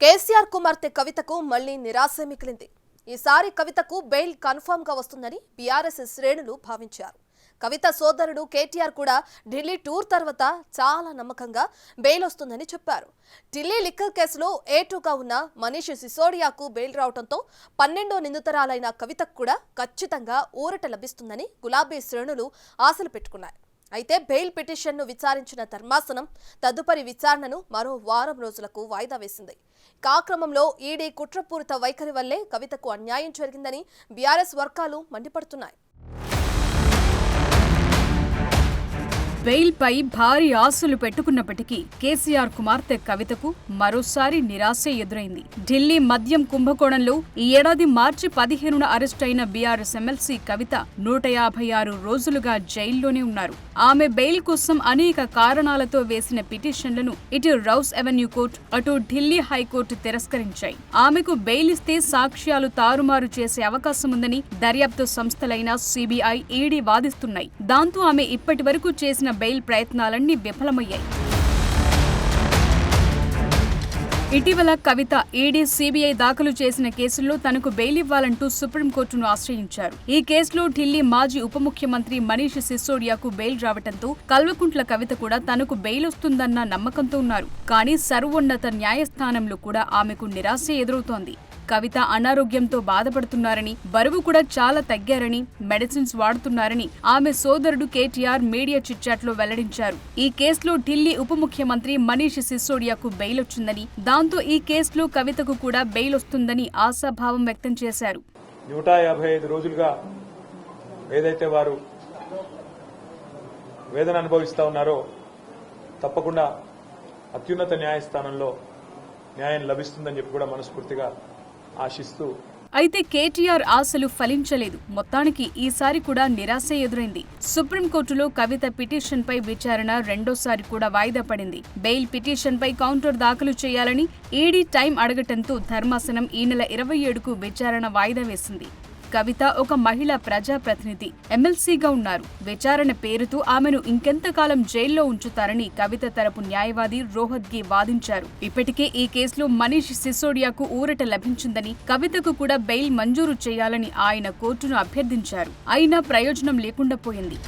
కేసీఆర్ కుమార్తె కవితకు మళ్లీ నిరాశ మిగిలింది. ఈసారి కవితకు బెయిల్ కన్ఫర్మ్ గా వస్తుందని బీఆర్ఎస్ శ్రేణులు భావించారు. కవిత సోదరుడు కేటీఆర్ కూడా ఢిల్లీ టూర్ తర్వాత చాలా నమ్మకంగా బెయిల్ వస్తుందని చెప్పారు. ఢిల్లీ లిక్కర్ కేసులో A2గా ఉన్న మనీష్ సిసోడియాకు బెయిల్ రావడంతో 12వ నిందితురాలైన కవితకు కూడా ఖచ్చితంగా ఊరట లభిస్తుందని గులాబీ శ్రేణులు ఆశలు పెట్టుకున్నాయి. అయితే బెయిల్ పిటిషన్ను విచారించిన ధర్మాసనం తదుపరి విచారణను మరో వారం రోజులకు వాయిదా వేసింది. క్రమంలో ఈడీ కుట్రపూరిత వైఖరి వల్లే కవితకు అన్యాయం జరిగిందని బీఆర్ఎస్ వర్గాలు మండిపడుతున్నాయి. బెయిల్ పై భారీ ఆశలు పెట్టుకున్నప్పటికీ కేసీఆర్ కుమార్తె కవితకు మరోసారి నిరాశే ఎదురైంది. ఢిల్లీ మద్యం కుంభకోణంలో ఈ ఏడాది మార్చి 15న అరెస్ట్ అయిన బీఆర్ఎస్ ఎమ్మెల్సీ కవిత 156 రోజులుగా జైల్లోనే ఉన్నారు. ఆమె బెయిల్ కోసం అనేక కారణాలతో వేసిన పిటిషన్లను ఇటు రౌస్ అవెన్యూ కోర్టు, అటు ఢిల్లీ హైకోర్టు తిరస్కరించాయి. ఆమెకు బెయిల్ ఇస్తే సాక్ష్యాలు తారుమారు చేసే అవకాశం ఉందని దర్యాప్తు సంస్థలైన సిబిఐ, ఈడీ వాదిస్తున్నాయి. దాంతో ఆమె ఇప్పటి వరకు చేసిన బెయిల్ ప్రయత్నాలన్నీ విఫలమయ్యాయి. ఇటీవల కవిత ఈడీ, సిబిఐ దాఖలు చేసిన కేసుల్లో తనకు బెయిల్ ఇవ్వాలంటూ సుప్రీంకోర్టును ఆశ్రయించారు. ఈ కేసులో ఢిల్లీ మాజీ ఉప ముఖ్యమంత్రి మనీష్ సిసోడియాకు బెయిల్ రావడంతో కల్వకుంట్ల కవిత కూడా తనకు బెయిల్ వస్తుందన్న నమ్మకంతో ఉన్నారు. కానీ సర్వోన్నత న్యాయస్థానంలో కూడా ఆమెకు నిరాశ ఎదురవుతోంది. కవిత అనారోగ్యంతో బాధపడుతున్నారని, బరువు కూడా చాలా తగ్గారని, మెడిసిన్స్ వాడుతున్నారని ఆమె సోదరుడు కేటీఆర్ మీడియా చిట్చాట్లో వెల్లడించారు. ఈ కేసులో ఢిల్లీ ఉప ముఖ్యమంత్రి మనీష్ సిసోడియాకు బెయిల్ వచ్చిందని, దాంతో ఈ కేసులో కవితకు కూడా బెయిల్ వస్తుందని ఆశాభావం వ్యక్తం చేశారు. 155 రోజులుగా ఏదైతే వారు వేదన అనుభవిస్తా ఉన్నారో తప్పకుండా అత్యున్నత న్యాయస్థానంలో న్యాయం లభిస్తుందని చెప్పి కూడా మనస్ఫూర్తిగా ఆశిస్తూ. అయితే కేటీఆర్ ఆశలు ఫలించలేదు. మొత్తానికి ఈసారి కూడా నిరాశ ఎదురైంది. సుప్రీంకోర్టులో కవిత పిటిషన్పై విచారణ రెండోసారి కూడా వాయిదా పడింది. బెయిల్ పిటిషన్పై కౌంటర్ దాఖలు చేయాలని ఈడీ టైం అడగటంతో ధర్మాసనం ఈ నెల 27కు విచారణ వాయిదా వేసింది. కవిత ఒక మహిళా ప్రజాప్రతినిధి, ఎమ్మెల్సీగా ఉన్నారు. విచారణ పేరుతో ఆమెను ఇంకెంతకాలం జైల్లో ఉంచుతారని కవిత తరపు న్యాయవాది రోహత్గి వాదించారు. ఇప్పటికే ఈ కేసులో మనీష్ సిసోడియాకు ఊరట లభించిందని, కవితకు కూడా బెయిల్ మంజూరు చేయాలని ఆయన కోర్టును అభ్యర్థించారు. అయినా ప్రయోజనం లేకుండా పోయింది.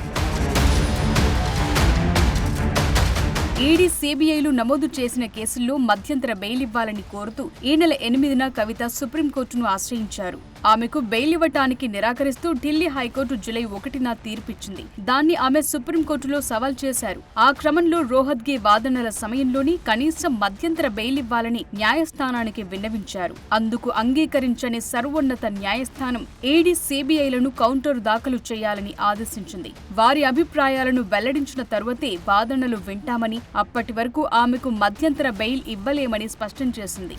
ఈడీ, సిబిఐలు నమోదు చేసిన కేసుల్లో మధ్యంతర బెయిల్ ఇవ్వాలని కోరుతూ ఈ నెల 8న కవిత సుప్రీంకోర్టును ఆశ్రయించారు. ఆమెకు బెయిల్ ఇవ్వటానికి నిరాకరిస్తూ ఢిల్లీ హైకోర్టు జూలై 1న తీర్పిచ్చింది. దాన్ని ఆమె సుప్రీంకోర్టులో సవాల్ చేశారు. ఆ క్రమంలో రోహత్గి వాదనల సమయంలోని కనీసం మధ్యంతర బెయిల్ ఇవ్వాలని న్యాయస్థానానికి విన్నవించారు. అందుకు అంగీకరించని సర్వోన్నత న్యాయస్థానం ఈడీ, సిబిఐలను కౌంటర్ దాఖలు చేయాలని ఆదేశించింది. వారి అభిప్రాయాలను వెల్లడించిన తరువాతే వాదనలు వింటామని, అప్పటి వరకు ఆమెకు మధ్యంతర బెయిల్ ఇవ్వలేమని స్పష్టం చేసింది.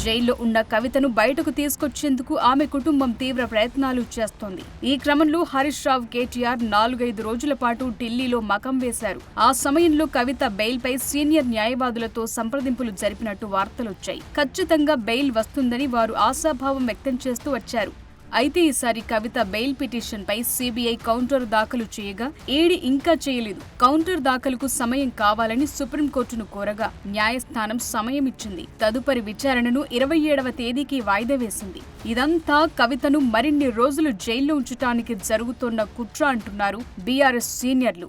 జైల్లో ఉన్న కవితను బయటకు తీసుకొచ్చేందుకు ఆమె కుటుంబం తీవ్ర ప్రయత్నాలు చేస్తోంది. ఈ క్రమంలో హరీష్ రావు, కేటీఆర్ 4-5 రోజుల పాటు ఢిల్లీలో మకం వేశారు. ఆ సమయంలో కవిత బెయిల్ పై సీనియర్ న్యాయవాదులతో సంప్రదింపులు జరిపినట్టు వార్తలొచ్చాయి. ఖచ్చితంగా బెయిల్ వస్తుందని వారు ఆశాభావం వ్యక్తం చేస్తూ వచ్చారు. అయితే ఈసారి కవిత బెయిల్ పిటిషన్ పై సిబిఐ కౌంటర్ దాఖలు చేయగా ఈడీ ఇంకా చేయలేదు. కౌంటర్ దాఖలుకు సమయం కావాలని సుప్రీంకోర్టును కోరగా న్యాయస్థానం సమయం ఇచ్చింది. తదుపరి విచారణను 27వ తేదీకి వాయిదా వేసింది. ఇదంతా కవితను మరిన్ని రోజులు జైల్లో ఉంచడానికి జరుగుతోన్న కుట్ర అంటున్నారు బీఆర్ఎస్ సీనియర్లు.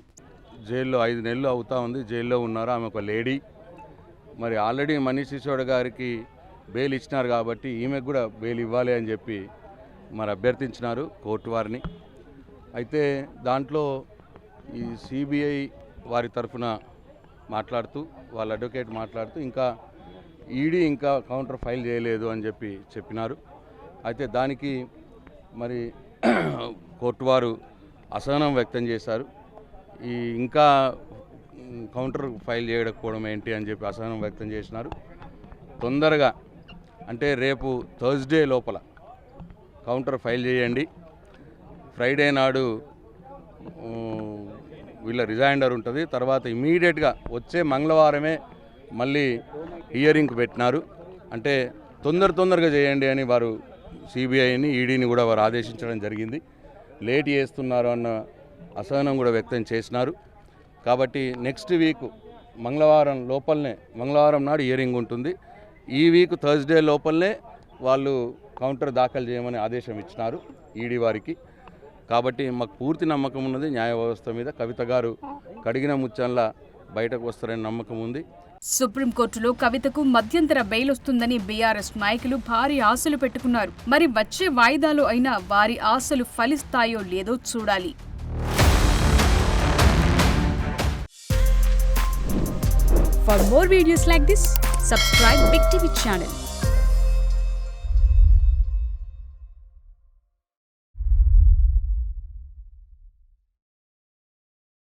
జైల్లో 5 నెలలు అవుతా ఉంది. జైల్లో ఉన్నారు. ఆమె ఒక లేడీ. మరి ఆల్రెడీ మనీష్ సిసోడియా గారికి బెయిల్ ఇచ్చినారు కాబట్టి ఈమెకు కూడా బెయిల్ ఇవ్వాలి అని చెప్పి మరి అభ్యర్థించినారు కోర్టు వారిని. అయితే దాంట్లో ఈ సిబిఐ వారి తరఫున మాట్లాడుతూ, వాళ్ళ అడ్వకేట్ మాట్లాడుతూ ఇంకా ఈడీ ఇంకా కౌంటర్ ఫైల్ చేయలేదు అని చెప్పినారు. అయితే దానికి మరి కోర్టు వారు అసహనం వ్యక్తం చేశారు. ఈ ఇంకా కౌంటర్ ఫైల్ చేయకపోవడం ఏంటి అని చెప్పి అసహనం వ్యక్తం చేసినారు. తొందరగా అంటే రేపు థర్స్డే లోపల కౌంటర్ ఫైల్ చేయండి. ఫ్రైడే నాడు వీళ్ళ రిజైండర్ ఉంటుంది. తర్వాత ఇమీడియట్గా వచ్చే మంగళవారమే మళ్ళీ హియరింగ్కి పెట్టినారు. అంటే తొందరగా చేయండి అని వారు సిబిఐని, ఈడీని కూడా వారు ఆదేశించడం జరిగింది. లేట్ చేస్తున్నారు అన్న అసహనం కూడా వ్యక్తం చేసినారు. కాబట్టి నెక్స్ట్ వీక్ మంగళవారం నాడు హియరింగ్ ఉంటుంది. ఈ వీక్ థర్స్డే లోపలనే వాళ్ళు కౌంటర్ దాఖలు చేయమని ఆదేశం ఇచ్చినారు ఈడీ వారికి. కాబట్టి మాకు పూర్తి నమ్మకం ఉన్నది న్యాయ వ్యవస్థ మీద. కవిత గారు కడిగిన ముచ్చంలా బయటకు వస్తారని నమ్మకం ఉంది. సుప్రీంకోర్టులో కవితకు మధ్యంతర బెయిల్ వస్తుందని బీఆర్ఎస్ నాయకులు భారీ ఆశలు పెట్టుకున్నారు. మరి వచ్చే వాయిదాలో అయినా వారి ఆశలు ఫలిస్తాయో లేదో చూడాలి. For more videos like this, subscribe Big TV channel.